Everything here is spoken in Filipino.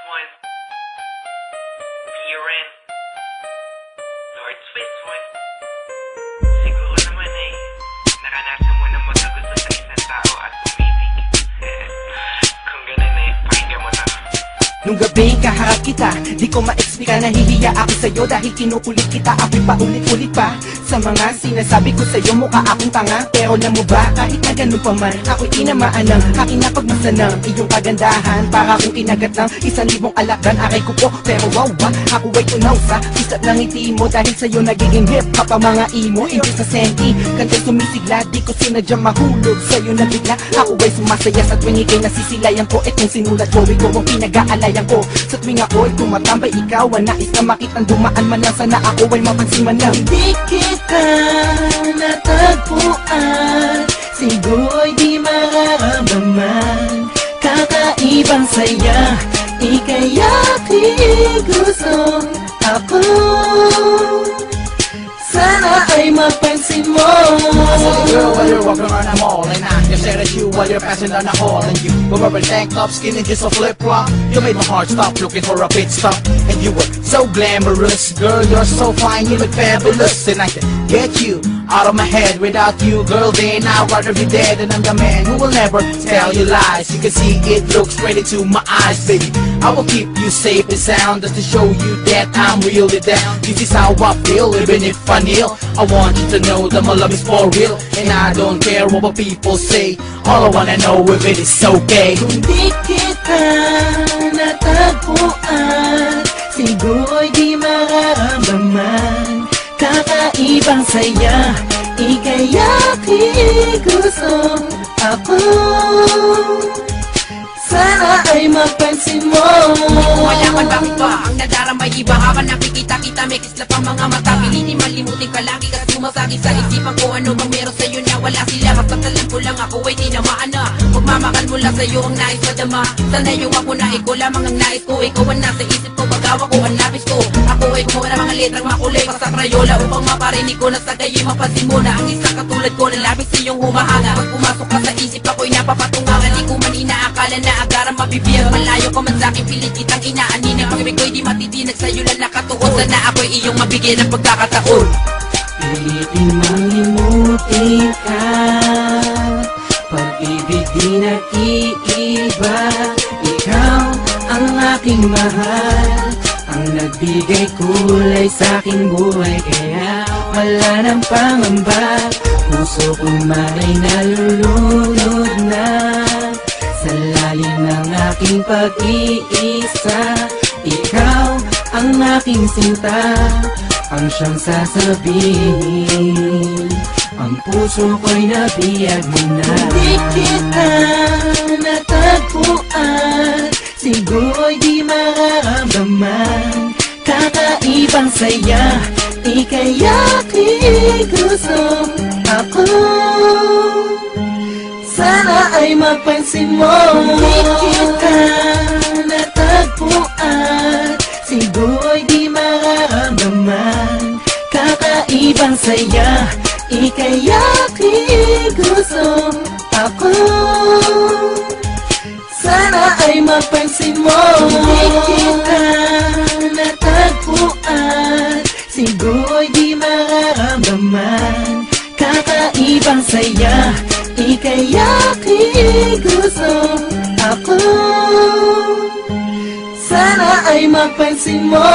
one, Viren, Lord Swiss one. Siguro naman ay naranasan mo na magkagusto sa isang tao at umibig. Kung ganun eh, pakinggan mo to. Nung gabi kaharap kita, di ko ma-explica, nahihiya ako sa'yo dahil kinukulit kita. Ako'y paulit-ulit pa sa mga sinasabi ko sa'yo, mukha akong tanga. Pero alam mo ba, kahit na ganun pa man, ako'y tinamaan ng aking napagmasanang iyong kagandahan. Para kung kinagat ng 1,000 alakdan, aray ko po, pero wow ba, ako ay tunaw sa isat ng ngiti mo. Dahil sa'yo nagiging hip-hop ang mga imo, imbis sa senti, kantay sumisigla. Di ko sinadyang mahulog sa'yo na bigla. Ako ay sumasaya sa tuwing ikay nasisilayan ko. Itong sinulat ko, ikaw ang pinag-aalayan ko. Sa tuwing ako'y tumatambay, ikaw ang nais na makitang dumaan man lang. Sana ako ay mapansin man lang. Di kita natagpuan, siguro'y di mararamdaman. Kakaibang saya, ika'y aking gusto. Ako sana ay mapansin mo. I saw the girl while you're walking around the mall, and I just stared at you while you're passing down the hall. And you were wearing tank top, skinny, just a flip-flop. You made my heart stop looking for a pit stop. And you were so glamorous, girl, you're so fine, you look fabulous. And I can get you out of my head. Without you, girl, then I'd rather be dead. And I'm the man who will never tell you lies. You can see it looks straight into my eyes, baby. I will keep you safe and sound, just to show you that I'm really down. This is how I feel, even if I kneel. I want you to know that my love is for real, and I don't care what people say. All I wanna know if it is okay. Kung di kita natagpuan, siguro'y di mararamdaman. Kakaibang saya, ika'y aking gusto. Ako sana ay mapansin mo. Malaman bakit ba ang nadarama iba? Habang nakikita kita may kislap ang mga mata. Pilini malimutin ka lagi kasi sumasagi sa isipan ko. Ano bang meron sa'yo na wala sila? Magpatalan ko lang ako ay tinamaan na. Magmamahal mula sa'yo ang nais madama. Sana yung ako na ikaw lamang ang nais ko. Ikaw ang nasa isip ko, pagawa ko ang labis ko. Ako ay gumawa ng mga letrang makulay pa sa krayola, upang maparinig ko na sa gayo'y mapansin mo na ang isang katulad ko na labis iyong humahanga. Pag pumasok ka sa isip ako'y napapatungangan. Di ko man inaakala na agaran mabibiyag. Malayo ka man sa'king pilit kitang inaaninag. Pag-ibig ko'y di matitinag sa'yo lang nakatuon. Sana ako'y iyong mabigyan ng pagkakataon. Pilitin malimutin ka, pag-ibig di nag-iiba. Ikaw ang aking mahal, ang nagbigay kulay sa'king buhay. Kaya wala nang pangamba, puso ko mana'y nalulunod na sa lalim ng aking pag-iisa. Ikaw ang aking sinta, ang siyang sasabihin, ang puso ko'y nabiyag mo na. Di kita natagpuan, siguro'y di mararamdaman. Kakaibang saya, ika'y aking gusto. Ako sana ay mapansin mo. Di kita natagpuan, siguro'y di mararamdaman. Kakaibang saya, ika'y aking gusto. Ako sana ay mapansin mo. Di kita natagpuan, siguro'y di mararamdaman. Kakaibang saya, ika'y aking gusto. Ako sana ay mapansin mo.